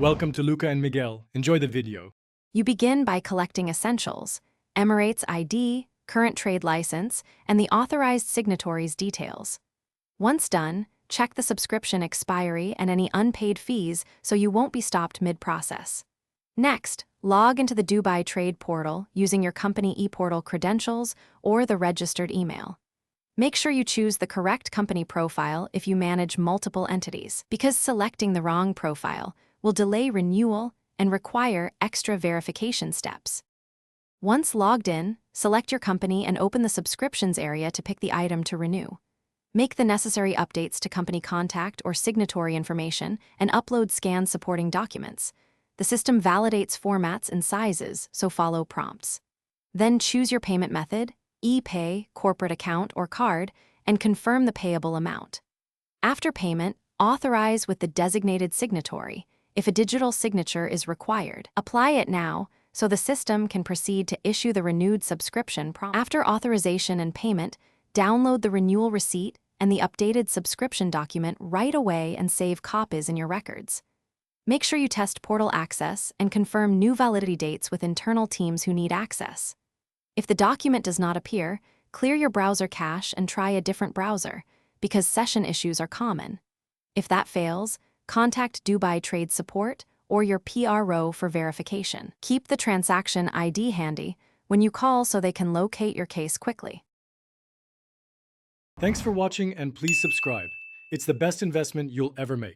Welcome to Luca and Miguel. Enjoy the video. You begin by collecting essentials: Emirates ID, current trade license, and the authorized signatory's details. Once done, check the subscription expiry and any unpaid fees so you won't be stopped mid-process. Next, log into the Dubai Trade Portal using your company ePortal credentials or the registered email. Make sure you choose the correct company profile if you manage multiple entities, because selecting the wrong profile will delay renewal and require extra verification steps. Once logged in, select your company and open the subscriptions area to pick the item to renew. Make the necessary updates to company contact or signatory information and upload scanned supporting documents. The system validates formats and sizes, so follow prompts. Then choose your payment method, e-pay, corporate account, or card, and confirm the payable amount. After payment, authorize with the designated signatory. If a digital signature is required, apply it now so the system can proceed to issue the renewed subscription prompt. After authorization and payment, download the renewal receipt and the updated subscription document right away and save copies in your records. Make sure you test portal access and confirm new validity dates with internal teams who need access. If the document does not appear, clear your browser cache and try a different browser, because session issues are common. If that fails, contact Dubai Trade Support or your PRO for verification. Keep the transaction ID handy when you call so they can locate your case quickly. Thanks for watching and please subscribe. It's the best investment you'll ever make.